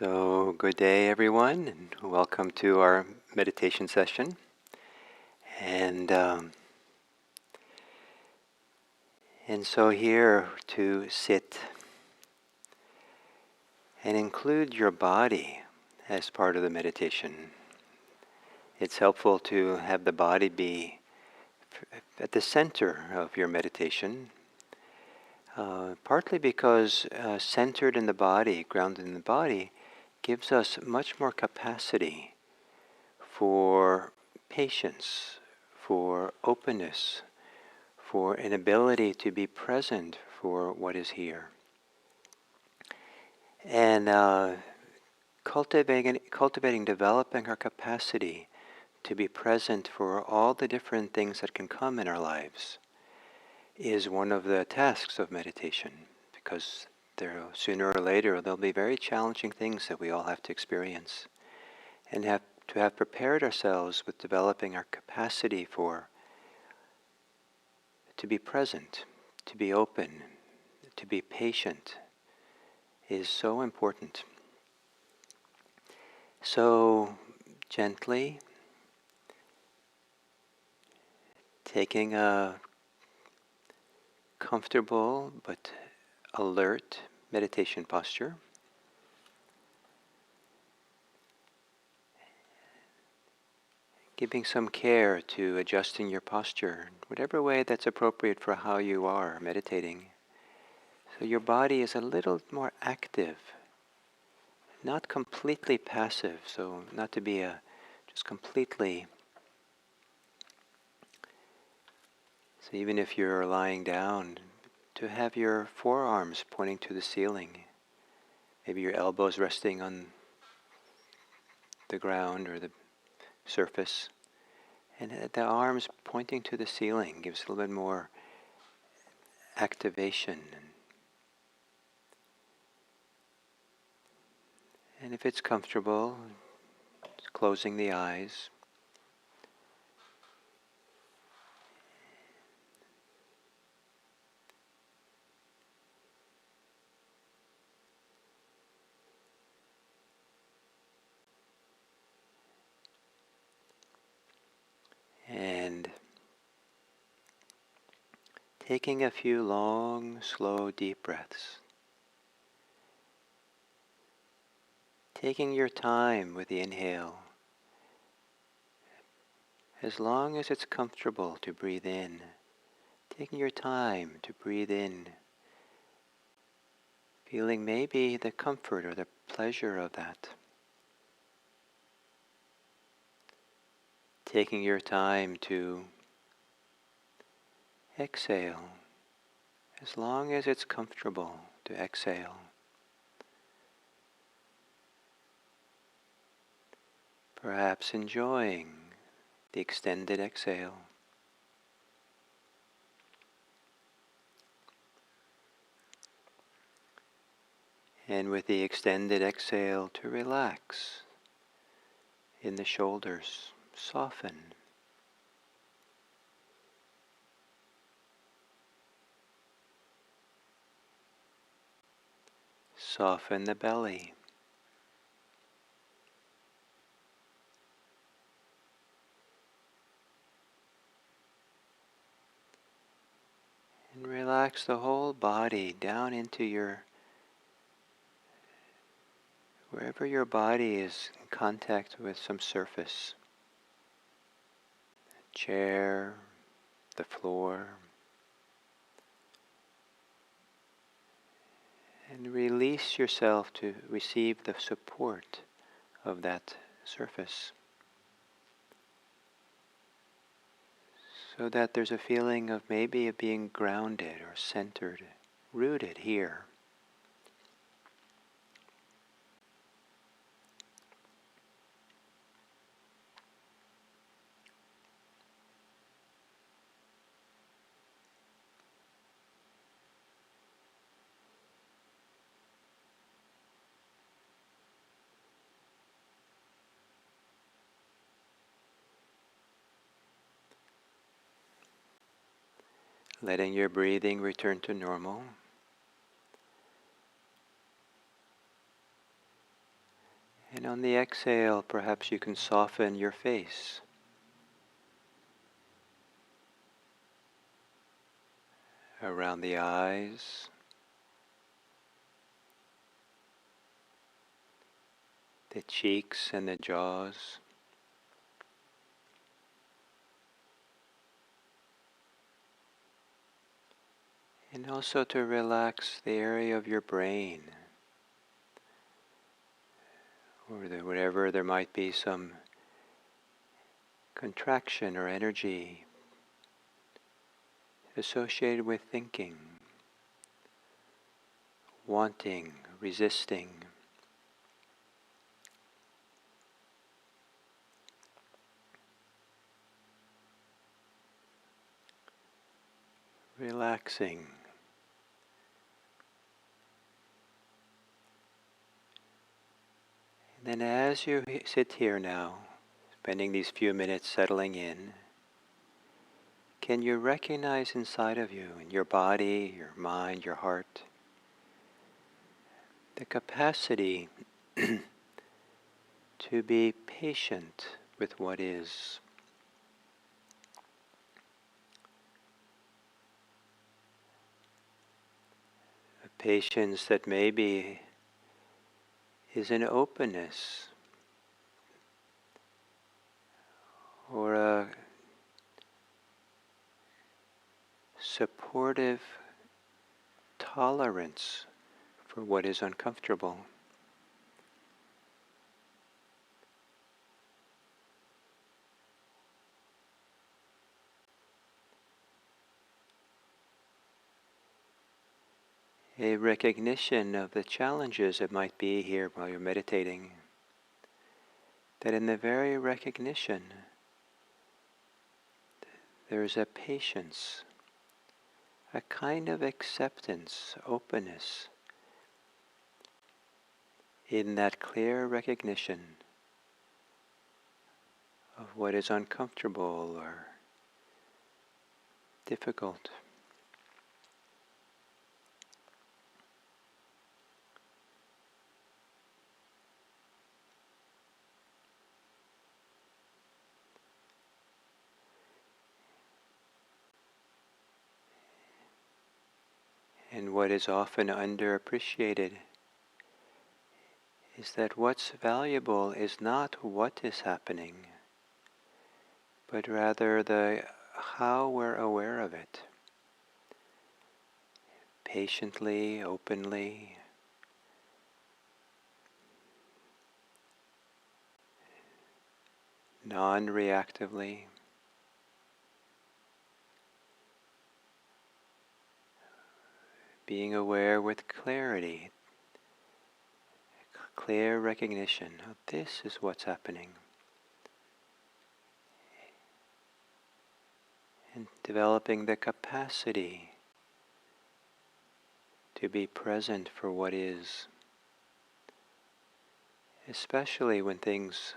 So, good day, everyone, and welcome to our meditation session. And so here to sit and include your body as part of the meditation. It's helpful to have the body be at the center of your meditation, partly because centered in the body, grounded in the body, gives us much more capacity for patience, for openness, for an ability to be present for what is here. And cultivating, developing our capacity to be present for all the different things that can come in our lives is one of the tasks of meditation, because sooner or later there'll be very challenging things that we all have to experience, and have prepared ourselves with developing our capacity to be present, to be open, to be patient is so important. So gently taking a comfortable but alert meditation posture. Giving some care to adjusting your posture, whatever way that's appropriate for how you are meditating. So your body is a little more active, not completely passive, so not to be just completely. So even if you're lying down, to have your forearms pointing to the ceiling, maybe your elbows resting on the ground or the surface, and the arms pointing to the ceiling gives a little bit more activation. And if it's comfortable, closing the eyes. And taking a few long, slow, deep breaths. Taking your time with the inhale, as long as it's comfortable to breathe in. Taking your time to breathe in, feeling maybe the comfort or the pleasure of that. Taking your time to exhale, as long as it's comfortable to exhale. Perhaps enjoying the extended exhale. And with the extended exhale, to relax in the shoulders, soften. Soften the belly. And relax the whole body down into wherever your body is in contact with some surface. The chair, the floor. And release yourself to receive the support of that surface, so that there's a feeling of maybe of being grounded or centered, rooted here. Letting your breathing return to normal. And on the exhale, perhaps you can soften your face. Around the eyes, the cheeks and the jaws. And also to relax the area of your brain, or wherever there might be some contraction or energy associated with thinking, wanting, resisting. Relaxing. And then as you sit here now, spending these few minutes settling in, can you recognize inside of you, in your body, your mind, your heart, the capacity to be patient with what is? A patience that maybe is an openness or a supportive tolerance for what is uncomfortable. A recognition of the challenges that might be here while you're meditating. That in the very recognition, there is a patience, a kind of acceptance, openness, in that clear recognition of what is uncomfortable or difficult. And what is often underappreciated is that what's valuable is not what is happening, but rather the how we're aware of it. Patiently, openly, non-reactively, being aware with clarity, clear recognition of this is what's happening. And developing the capacity to be present for what is, especially when things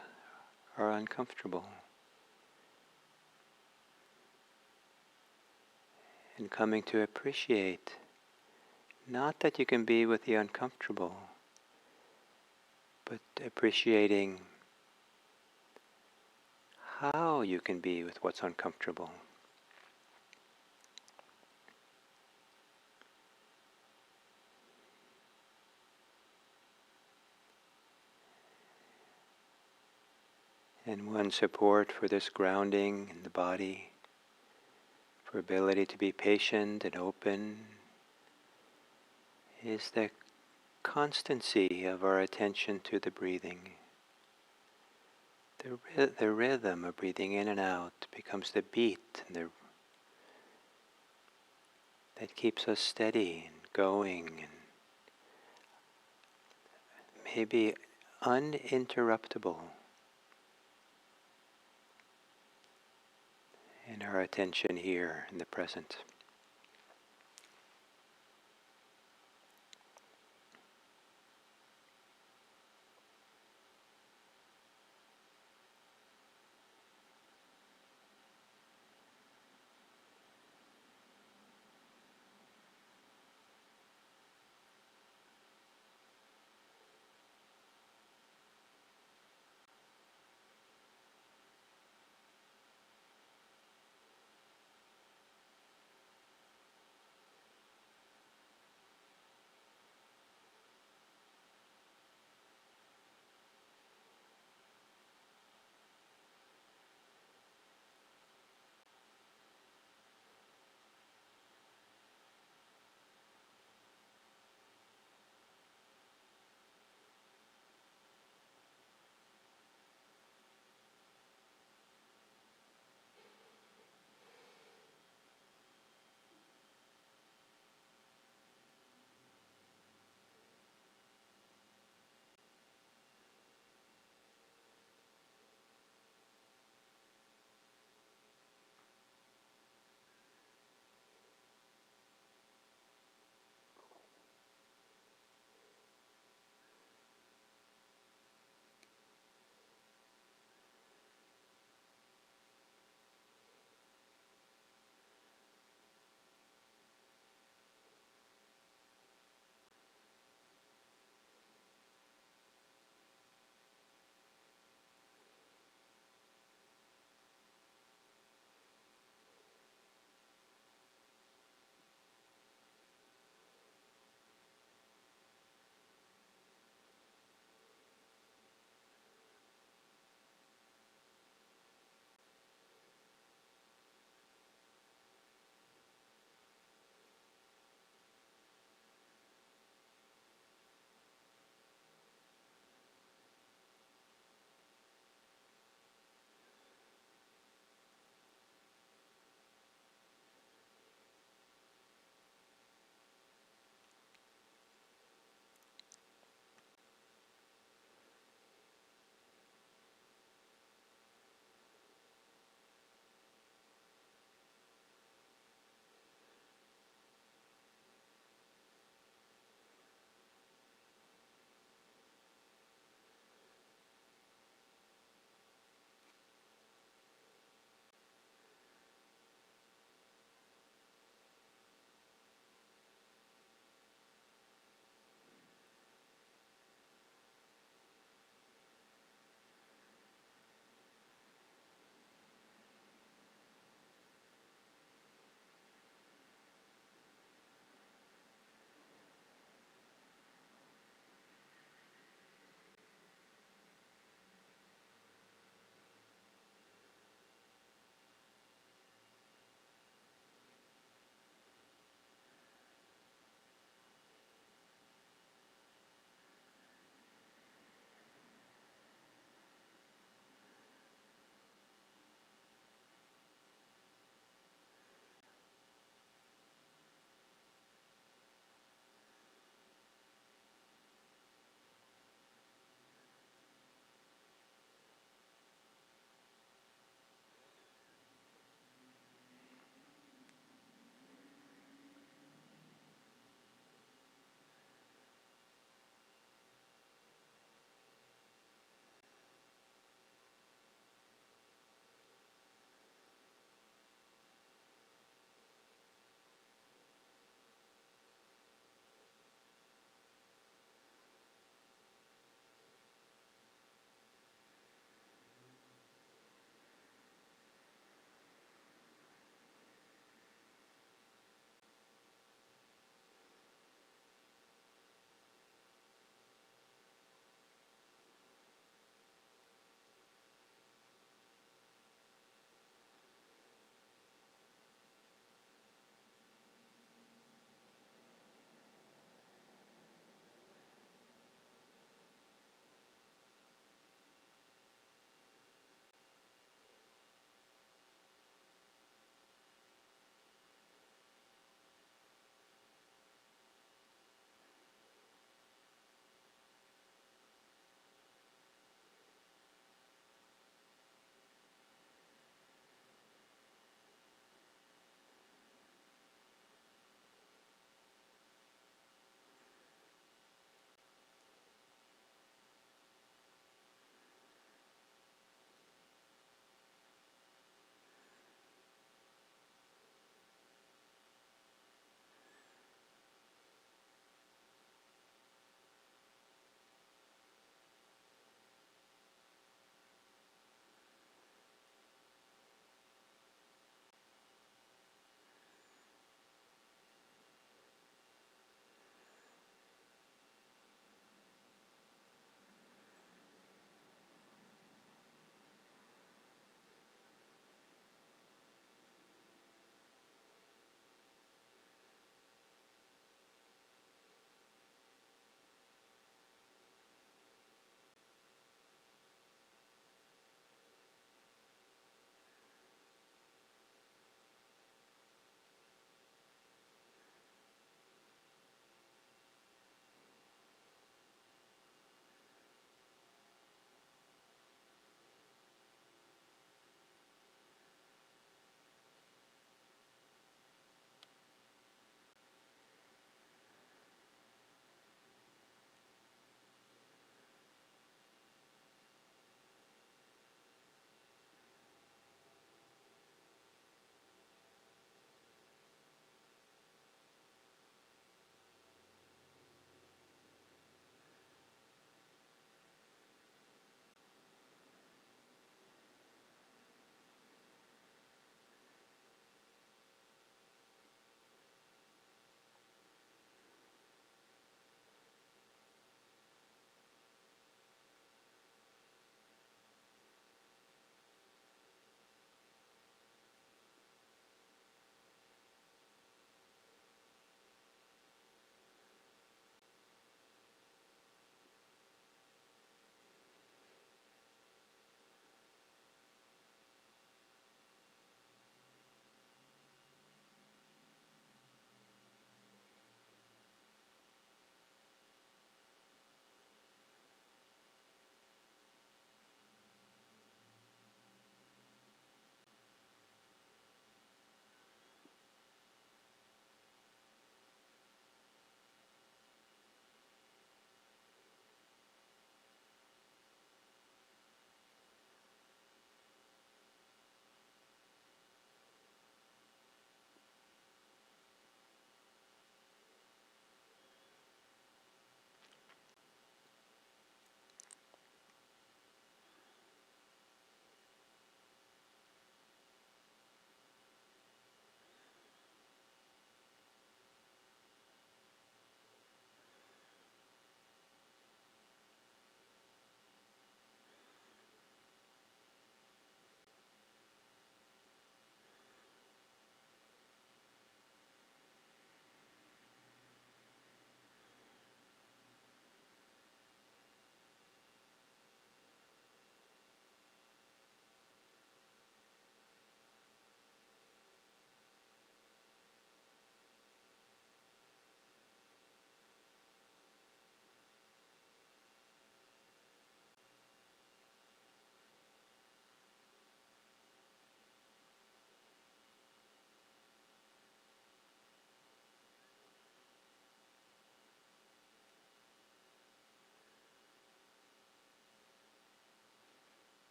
are uncomfortable. And coming to appreciate, not that you can be with the uncomfortable, but appreciating how you can be with what's uncomfortable. And one support for this grounding in the body, for ability to be patient and open, is the constancy of our attention to the breathing. The rhythm of breathing in and out becomes the beat that keeps us steady and going and maybe uninterruptible in our attention here in the present.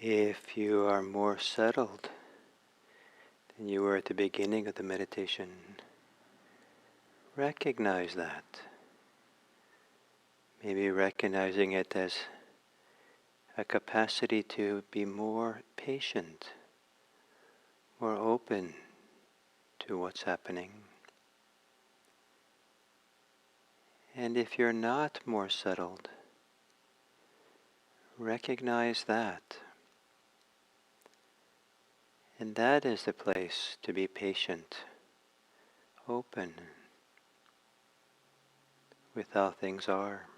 If you are more settled than you were at the beginning of the meditation, recognize that. Maybe recognizing it as a capacity to be more patient, more open to what's happening. And if you're not more settled, recognize that. And that is the place to be patient, open with how things are.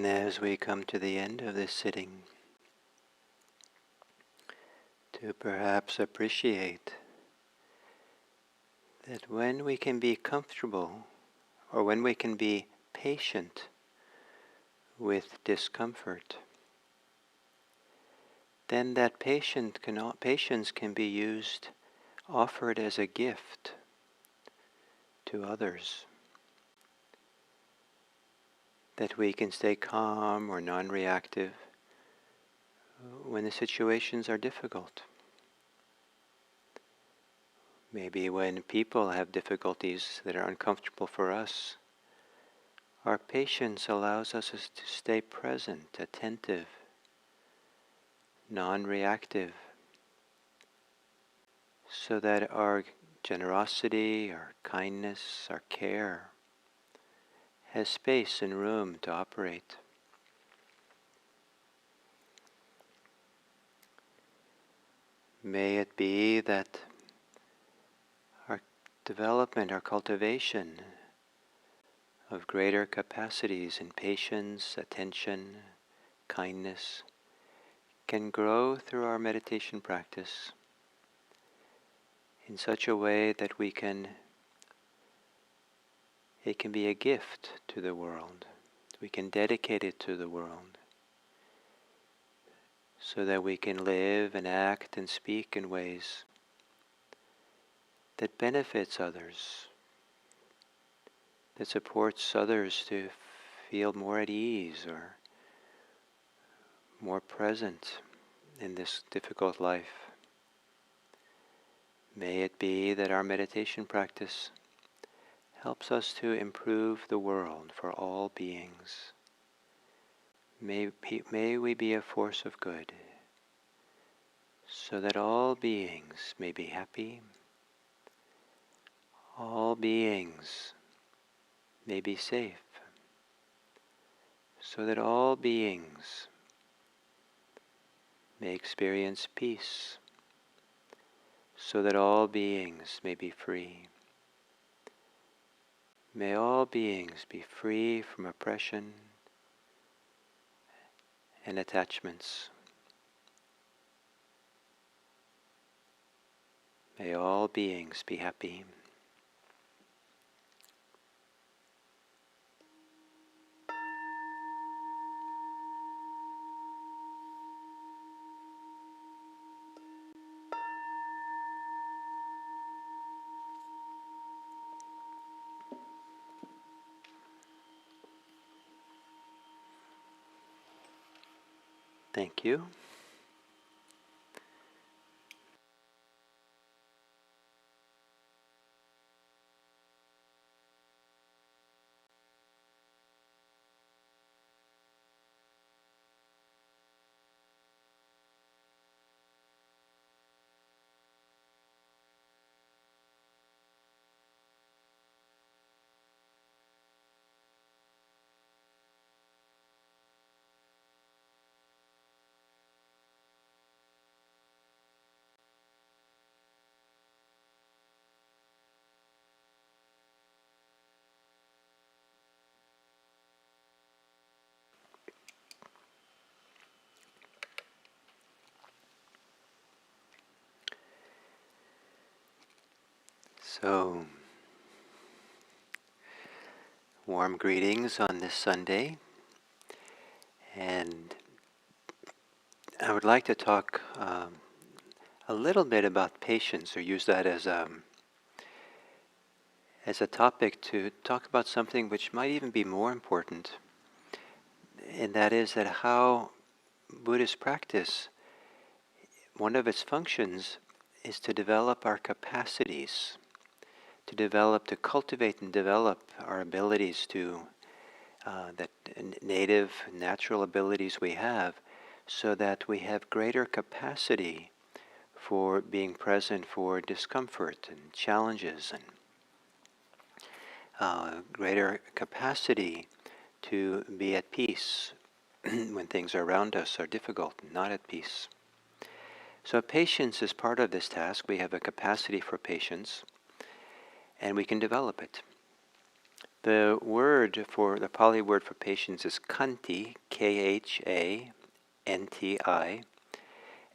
As we come to the end of this sitting, to perhaps appreciate that when we can be comfortable or when we can be patient with discomfort, then that patience can be used, offered as a gift to others. That we can stay calm or non-reactive when the situations are difficult. Maybe when people have difficulties that are uncomfortable for us, our patience allows us to stay present, attentive, non-reactive, so that our generosity, our kindness, our care has space and room to operate. May it be that our development, our cultivation of greater capacities in patience, attention, kindness can grow through our meditation practice in such a way that it can be a gift to the world. We can dedicate it to the world so that we can live and act and speak in ways that benefits others, that supports others to feel more at ease or more present in this difficult life. May it be that our meditation practice helps us to improve the world for all beings. May we be a force of good, so that all beings may be happy, all beings may be safe, so that all beings may experience peace, so that all beings may be free. May all beings be free from oppression and attachments. May all beings be happy. Thank you. So, warm greetings on this Sunday, and I would like to talk a little bit about patience, or use that as a topic to talk about something which might even be more important, and that is that how Buddhist practice, one of its functions is to develop our capacities, to cultivate and develop our abilities that native, natural abilities we have, so that we have greater capacity for being present for discomfort and challenges, and greater capacity to be at peace when things around us are difficult and not at peace. So patience is part of this task. We have a capacity for patience, and we can develop it. The Pali word for patience is khanti, Khanti,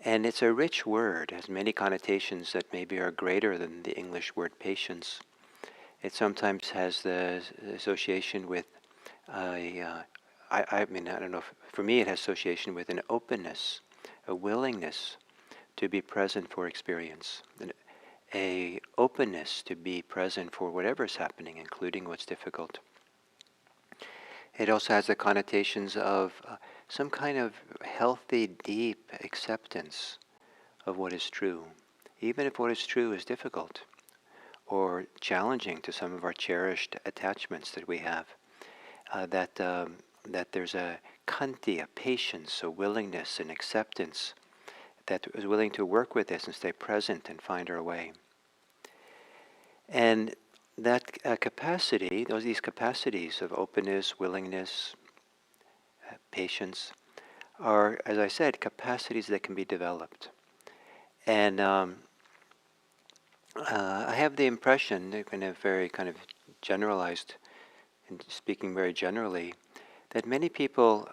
and it's a rich word. It has many connotations that maybe are greater than the English word patience. It sometimes has the association with I mean, I don't know, for me it has association with an openness, a willingness to be present for experience, a openness to be present for whatever's happening, including what's difficult. It also has the connotations of some kind of healthy, deep acceptance of what is true, even if what is true is difficult or challenging to some of our cherished attachments that we have. That there's a khanti, a patience, a willingness, an acceptance that is willing to work with this and stay present and find our way. And that capacity, these capacities of openness, willingness, patience, are, as I said, capacities that can be developed. And I have the impression, in a very kind of generalized, and speaking very generally, that many people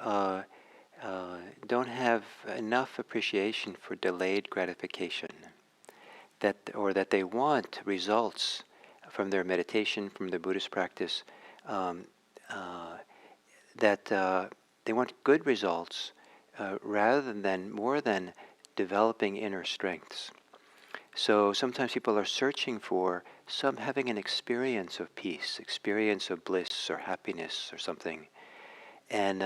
don't have enough appreciation for delayed gratification, that they want results from their meditation, from their Buddhist practice, um, that they want good results more than developing inner strengths. So sometimes people are searching for having an experience of peace, experience of bliss or happiness or something. And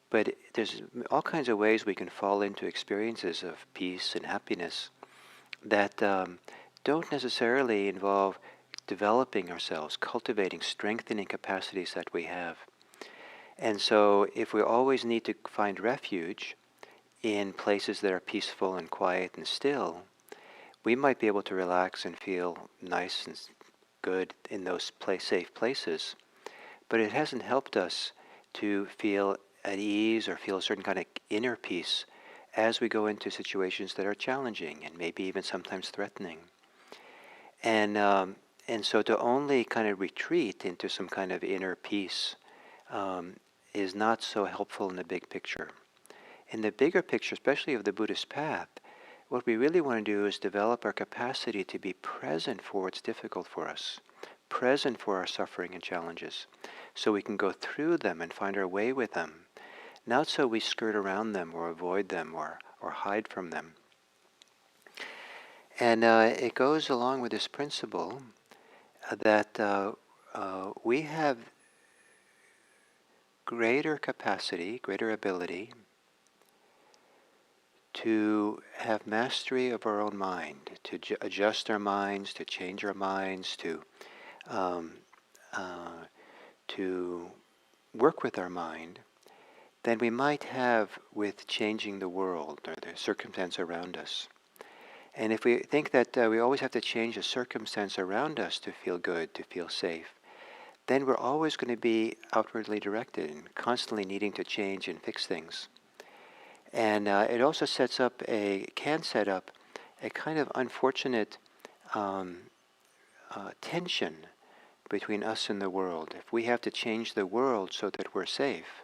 but there's all kinds of ways we can fall into experiences of peace and happiness that don't necessarily involve developing ourselves, cultivating, strengthening capacities that we have. And so if we always need to find refuge in places that are peaceful and quiet and still, we might be able to relax and feel nice and good in those safe places. But it hasn't helped us to feel at ease or feel a certain kind of inner peace as we go into situations that are challenging and maybe even sometimes threatening. And so to only kind of retreat into some kind of inner peace is not so helpful in the big picture. In the bigger picture, especially of the Buddhist path, what we really want to do is develop our capacity to be present for what's difficult for us, present for our suffering and challenges, so we can go through them and find our way with them, not so we skirt around them or avoid them or hide from them. And it goes along with this principle that we have greater capacity, greater ability to have mastery of our own mind, to adjust our minds, to change our minds, um, to work with our mind, than we might have with changing the world or the circumstance around us. And if we think that we always have to change the circumstance around us to feel good, to feel safe, then we're always going to be outwardly directed and constantly needing to change and fix things. And it also can set up a kind of unfortunate tension between us and the world. If we have to change the world so that we're safe,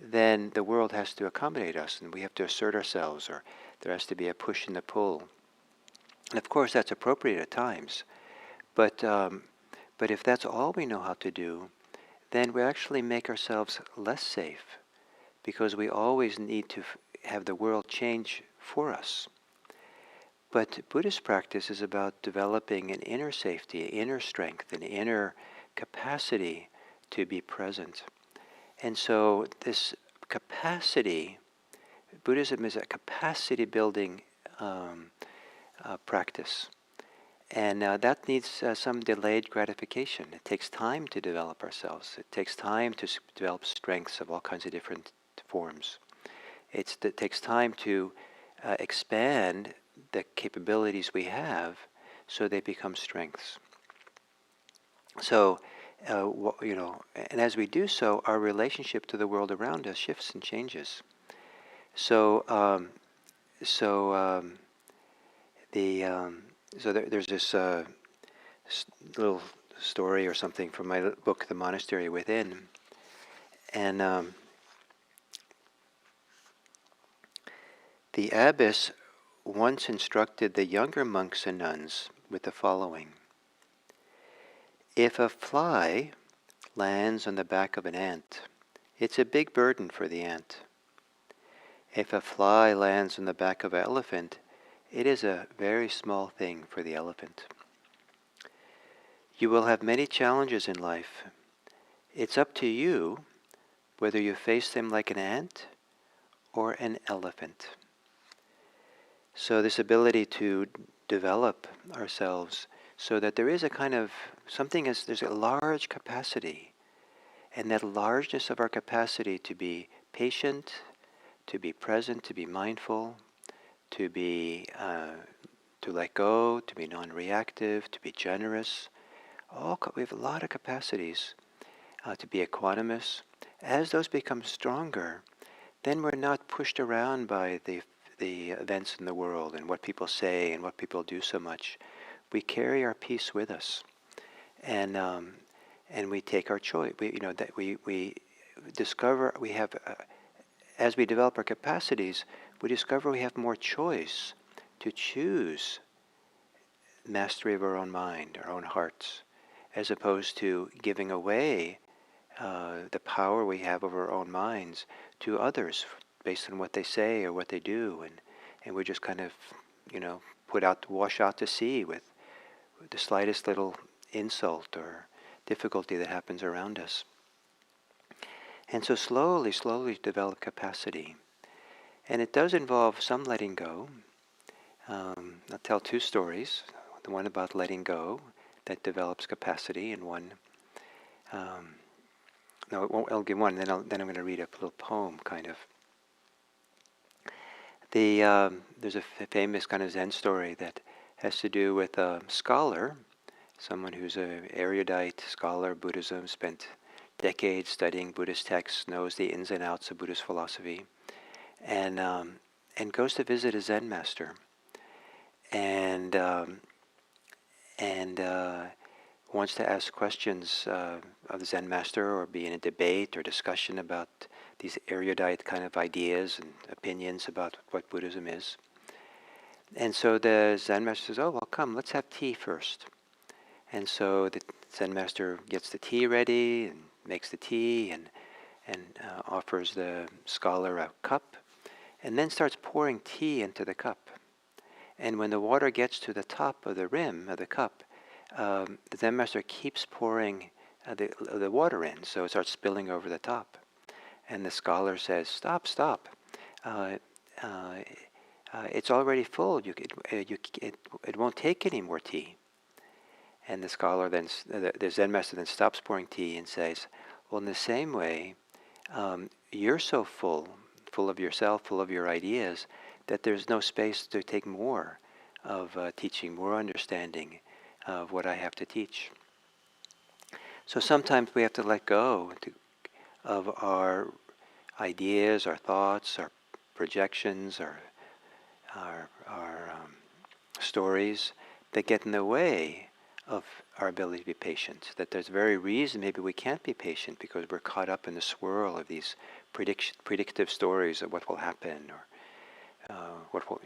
then the world has to accommodate us and we have to assert ourselves, or there has to be a push and a pull. And of course that's appropriate at times, but if that's all we know how to do, then we actually make ourselves less safe, because we always need to have the world change for us. But Buddhist practice is about developing an inner safety, inner strength, an inner capacity to be present. And so this capacity, Buddhism is a capacity building practice. And that needs some delayed gratification. It takes time to develop ourselves. It takes time to develop strengths of all kinds of different forms. It takes time to expand the capabilities we have so they become strengths. So, and as we do so, our relationship to the world around us shifts and changes. So, there's this little story or something from my book, The Monastery Within. And the abbess once instructed the younger monks and nuns with the following. If a fly lands on the back of an ant, it's a big burden for the ant. If a fly lands on the back of an elephant, it is a very small thing for the elephant. You will have many challenges in life. It's up to you whether you face them like an ant or an elephant. So this ability to develop ourselves so that there is a kind of there's a large capacity, and that largeness of our capacity to be patient, to be present, to be mindful, to let go, to be non-reactive, to be generous. We have a lot of capacities to be equanimous. As those become stronger, then we're not pushed around by the events in the world and what people say and what people do so much. We carry our peace with us, and we take our choice. We discover we have as we develop our capacities, we discover we have more choice to choose mastery of our own mind, our own hearts, as opposed to giving away the power we have over our own minds to others based on what they say or what they do, and we're just kind of, wash out to sea with the slightest little insult or difficulty that happens around us. And so slowly develop capacity. And it does involve some letting go. I'll tell two stories. The one about letting go that develops capacity, and one. I'll give one. Then I'm going to read a little poem, kind of. There's a famous kind of Zen story that has to do with a scholar, someone who's an erudite scholar of Buddhism, spent decades studying Buddhist texts, knows the ins and outs of Buddhist philosophy, and goes to visit a Zen master, and wants to ask questions of the Zen master, or be in a debate or discussion about these erudite kind of ideas and opinions about what Buddhism is. And so the Zen master says, "Oh, well, come, let's have tea first." And so the Zen master gets the tea ready and makes the tea and offers the scholar a cup, and then starts pouring tea into the cup. And when the water gets to the top of the rim of the cup, the Zen master keeps pouring the water in, so it starts spilling over the top. And the scholar says, "Stop! It's already full. It won't take any more tea." And the scholar the Zen master then stops pouring tea and says, "Well, in the same way, you're so full of yourself, full of your ideas, that there's no space to take more of teaching, more understanding of what I have to teach." So sometimes we have to let go of our ideas, our thoughts, our projections, our stories that get in the way of our ability to be patient. That there's very reason maybe we can't be patient because we're caught up in the swirl of these predictive stories of what will happen or what will.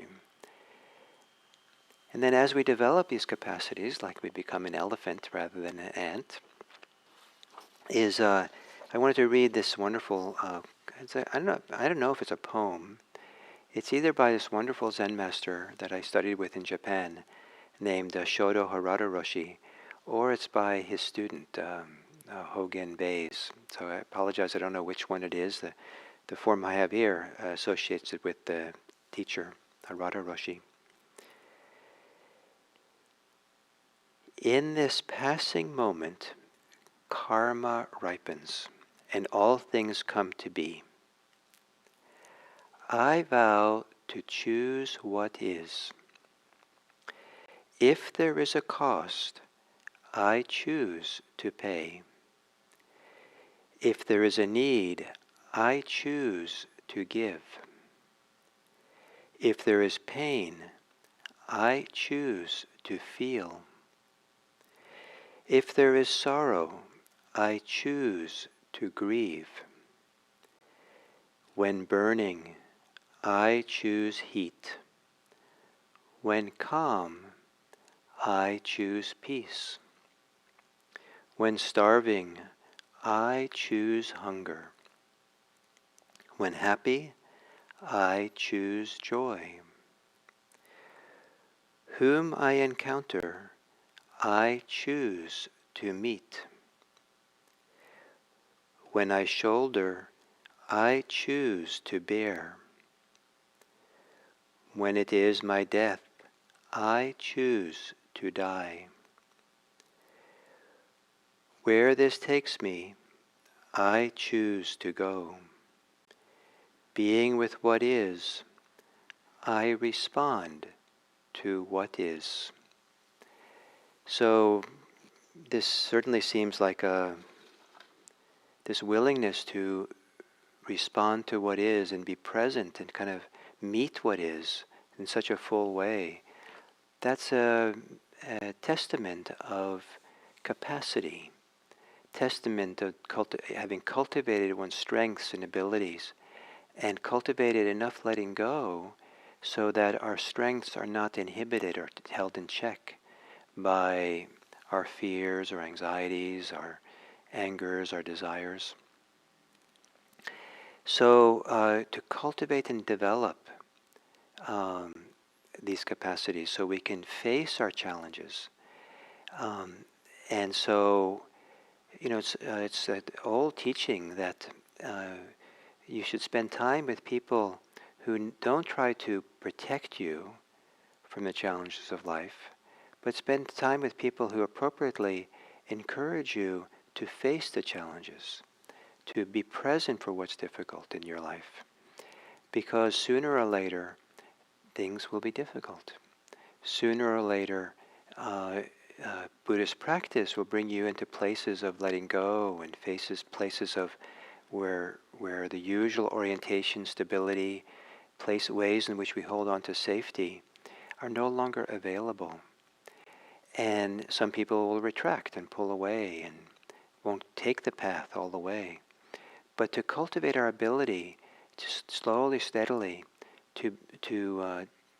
And then as we develop these capacities, like we become an elephant rather than an ant, I wanted to read this wonderful. I don't know if it's a poem. It's either by this wonderful Zen master that I studied with in Japan, named Shodo Harada Roshi, or it's by his student Hogen Bays. So I apologize. I don't know which one it is. The form I have here associates it with the teacher Harada Roshi. In this passing moment, karma ripens, and all things come to be. I vow to choose what is. If there is a cost, I choose to pay. If there is a need, I choose to give. If there is pain, I choose to feel. If there is sorrow, I choose to grieve. When burning, I choose heat. When calm, I choose peace. When starving, I choose hunger. When happy, I choose joy. Whom I encounter, I choose to meet. When I shoulder, I choose to bear. When it is my death, I choose to die. Where this takes me, I choose to go. Being with what is, I respond to what is. So this certainly seems like this willingness to respond to what is and be present and kind of meet what is in such a full way. That's a testament of capacity, testament of having cultivated one's strengths and abilities, and cultivated enough letting go so that our strengths are not inhibited or held in check by our fears, our anxieties, our angers, our desires. So to cultivate and develop um, these capacities so we can face our challenges. And so, it's that old teaching that you should spend time with people who don't try to protect you from the challenges of life, but spend time with people who appropriately encourage you to face the challenges, to be present for what's difficult in your life. Because sooner or later, things will be difficult. Sooner or later, Buddhist practice will bring you into places of letting go and places of where the usual orientation, stability, ways in which we hold on to safety are no longer available. And some people will retract and pull away and won't take the path all the way. But to cultivate our ability to slowly, steadily, to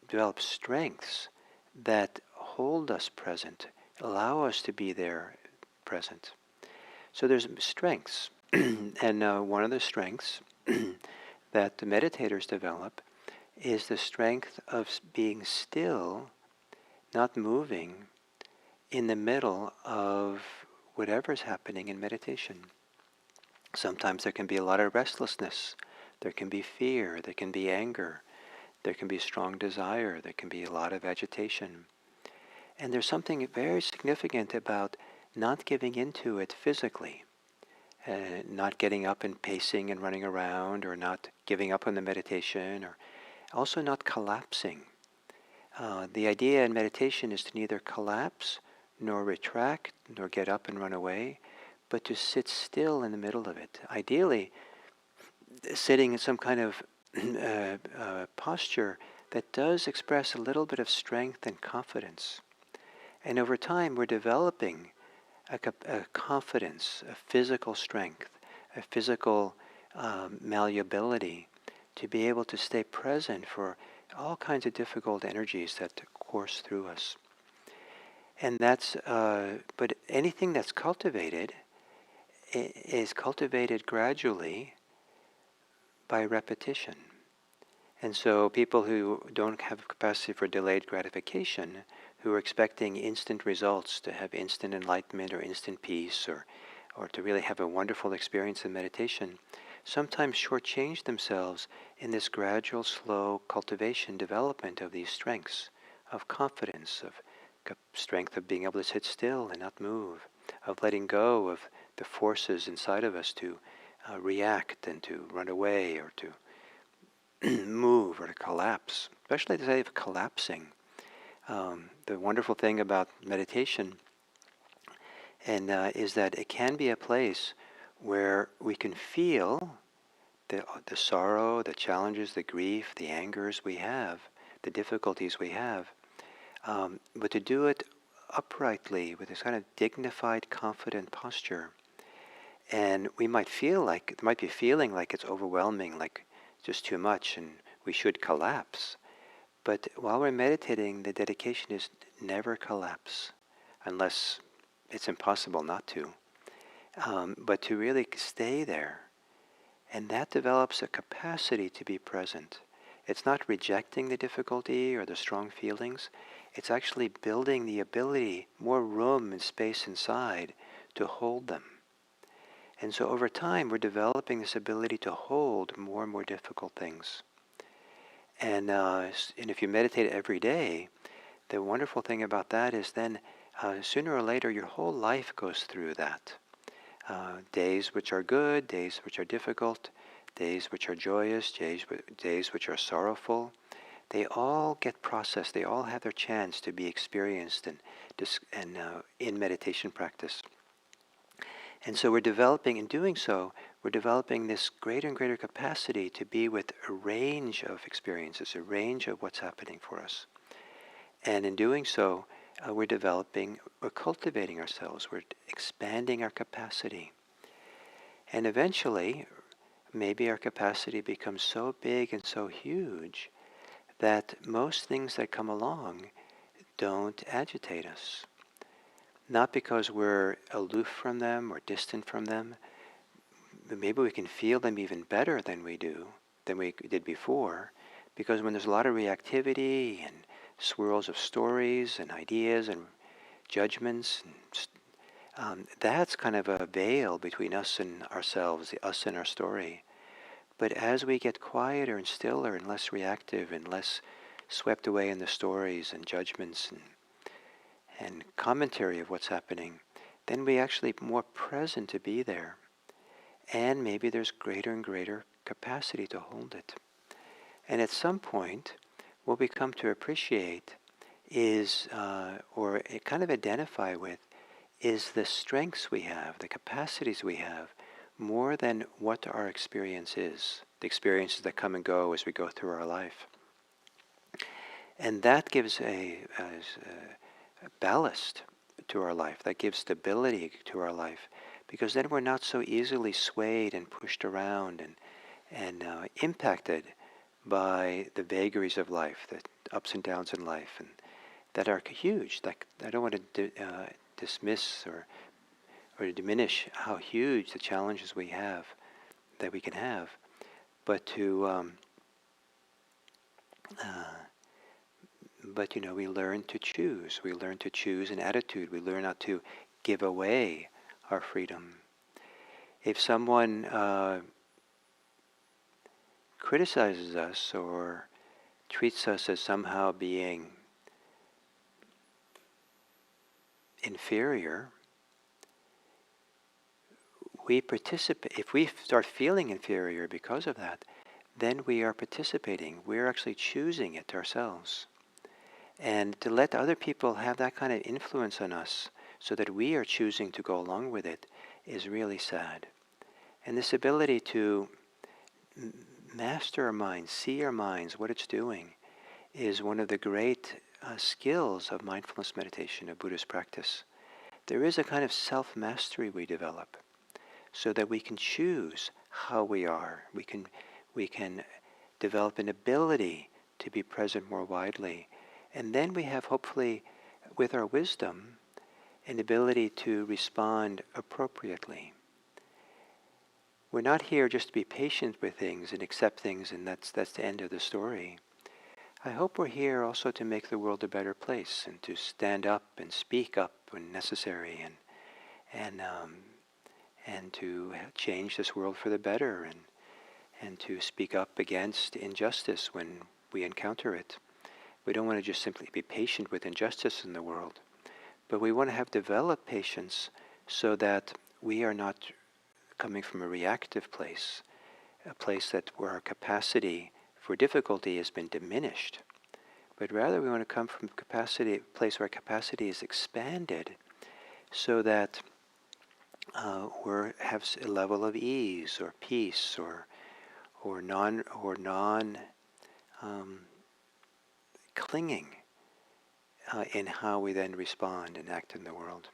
develop strengths that hold us present, allow us to be there present. So there's strengths, and one of the strengths that the meditators develop is the strength of being still, not moving, in the middle of whatever's happening in meditation. Sometimes there can be a lot of restlessness, there can be fear, there can be anger, there can be strong desire, there can be a lot of agitation. And there's something very significant about not giving into it physically, not getting up and pacing and running around, or not giving up on the meditation, or also not collapsing. The idea in meditation is to neither collapse, nor retract, nor get up and run away, but to sit still in the middle of it. Ideally, sitting in some kind of posture that does express a little bit of strength and confidence. And over time, we're developing a confidence, a physical strength, a physical malleability to be able to stay present for all kinds of difficult energies that course through us. And but anything that's cultivated is cultivated gradually by repetition. And so people who don't have capacity for delayed gratification, who are expecting instant results, to have instant enlightenment or instant peace, or to really have a wonderful experience in meditation, sometimes shortchange themselves in this gradual, slow cultivation, development of these strengths of confidence, of strength of being able to sit still and not move, of letting go of the forces inside of us to react and to run away or to move or to collapse, especially the idea of collapsing. The wonderful thing about meditation is that it can be a place where we can feel the sorrow, the challenges, the grief, the angers we have, the difficulties we have, but to do it uprightly with this kind of dignified, confident posture. And we might feel like, it might be feeling like it's overwhelming, like just too much and we should collapse. But while we're meditating, the dedication is never collapse, unless it's impossible not to. But to really stay there. And that develops a capacity to be present. It's not rejecting the difficulty or the strong feelings. It's actually building the ability, more room and space inside to hold them. And so over time, we're developing this ability to hold more and more difficult things. And if you meditate every day, the wonderful thing about that is then sooner or later your whole life goes through that. Days which are good, days which are difficult, days which are joyous, days which are sorrowful. They all get processed. They all have their chance to be experienced and in meditation practice. And so we're developing, in doing so, we're developing this greater and greater capacity to be with a range of experiences, a range of what's happening for us. And in doing so, we're cultivating ourselves, we're expanding our capacity. And eventually, maybe our capacity becomes so big and so huge that most things that come along don't agitate us. Not because we're aloof from them or distant from them, but maybe we can feel them even better than we did before, because when there's a lot of reactivity and swirls of stories and ideas and judgments, that's kind of a veil between us and ourselves, us and our story. But as we get quieter and stiller and less reactive and less swept away in the stories and judgments and commentary of what's happening, then we actually more present to be there. And maybe there's greater and greater capacity to hold it. And at some point, what we come to appreciate is, or kind of identify with, is the strengths we have, the capacities we have, more than what our experience is, the experiences that come and go as we go through our life. And that gives a ballast to our life, that gives stability to our life, because then we're not so easily swayed and pushed around and impacted by the vagaries of life, the ups and downs in life, and that are huge. Like, I don't want to dismiss or diminish how huge the challenges we have, that we can have, but we learn to choose. We learn to choose an attitude. We learn not to give away our freedom. If someone criticizes us or treats us as somehow being inferior, we participate. If we start feeling inferior because of that, then we are participating. We're actually choosing it ourselves. And to let other people have that kind of influence on us so that we are choosing to go along with it is really sad. And this ability to master our minds, see our minds, what it's doing, is one of the great skills of mindfulness meditation, of Buddhist practice. There is a kind of self-mastery we develop so that we can choose how we are. We can develop an ability to be present more widely. And then we have, hopefully, with our wisdom, an ability to respond appropriately. We're not here just to be patient with things and accept things, and that's the end of the story. I hope we're here also to make the world a better place and to stand up and speak up when necessary, and to change this world for the better, and to speak up against injustice when we encounter it. We don't want to just simply be patient with injustice in the world, but we want to have developed patience so that we are not coming from a reactive place, a place where our capacity for difficulty has been diminished, but rather we want to come from a place where capacity is expanded, so that we have a level of ease or peace or non clinging in how we then respond and act in the world.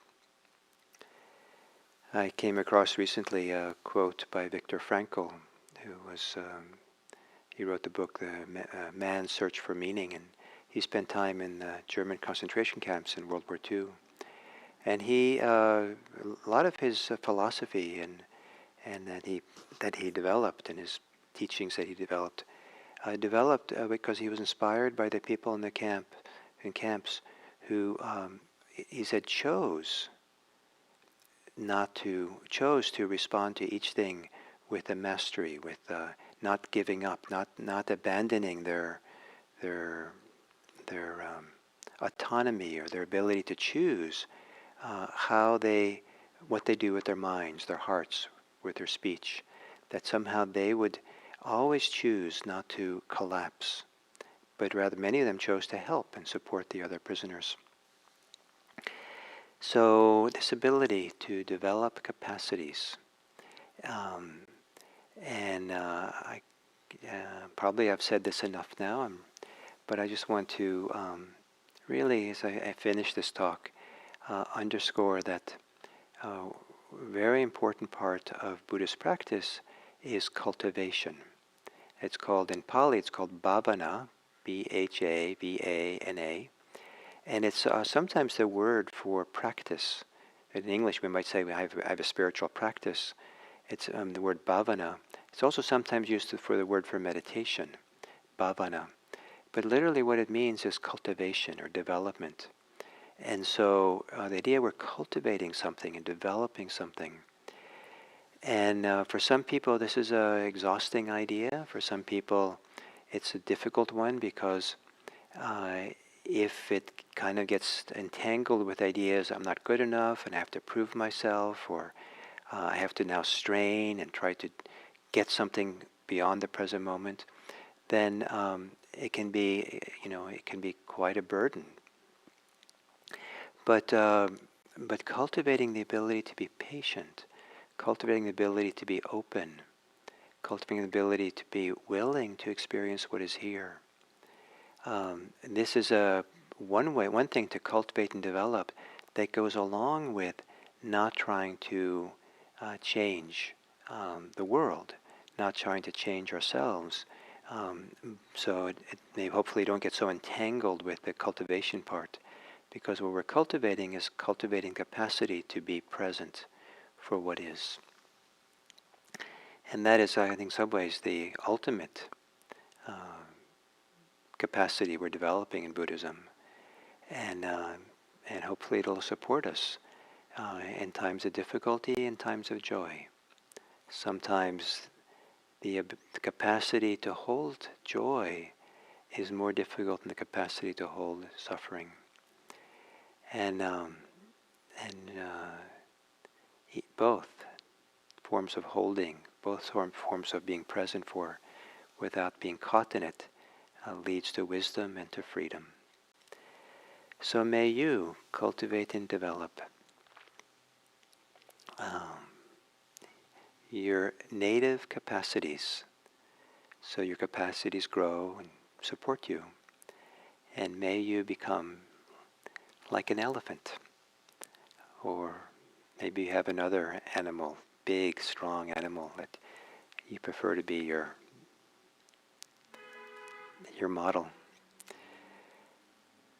I came across recently a quote by Viktor Frankl, who was he wrote the book Man's Search for Meaning, and he spent time in the German concentration camps in World War II. And a lot of his philosophy and that he developed, and his teachings that he developed because he was inspired by the people in camps who he said chose to respond to each thing with a mastery, with not giving up, not abandoning their autonomy or their ability to choose what they do with their minds, their hearts, with their speech. That somehow they would always choose not to collapse, but rather many of them chose to help and support the other prisoners. So this ability to develop capacities, and I probably I've said this enough now, but I just want to really, as I finish this talk, underscore that very important part of Buddhist practice is cultivation. It's called, in Pali, it's called bhavana, Bhavana, and it's sometimes the word for practice. In English, we might say I have a spiritual practice. It's the word bhavana. It's also sometimes used for the word for meditation, bhavana. But literally what it means is cultivation or development. And so the idea we're cultivating something and developing something. And for some people this is an exhausting idea. For some people it's a difficult one because if it kind of gets entangled with ideas, I'm not good enough and I have to prove myself, or I have to now strain and try to get something beyond the present moment, then it can be quite a burden. But cultivating the ability to be patient, cultivating the ability to be open, cultivating the ability to be willing to experience what is here. This is one thing to cultivate and develop that goes along with not trying to change the world, not trying to change ourselves. So it may hopefully don't get so entangled with the cultivation part, because what we're cultivating is cultivating capacity to be present for what is. And that is, I think, in some ways, the ultimate capacity we're developing in Buddhism. And hopefully it'll support us in times of difficulty and times of joy. Sometimes the capacity to hold joy is more difficult than the capacity to hold suffering. And both forms of holding, both forms of being present for without being caught in it, leads to wisdom and to freedom. So may you cultivate and develop your native capacities, so your capacities grow and support you. And may you become like an elephant, or maybe you have another animal, big, strong animal that you prefer to be your model.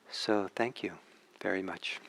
So thank you very much.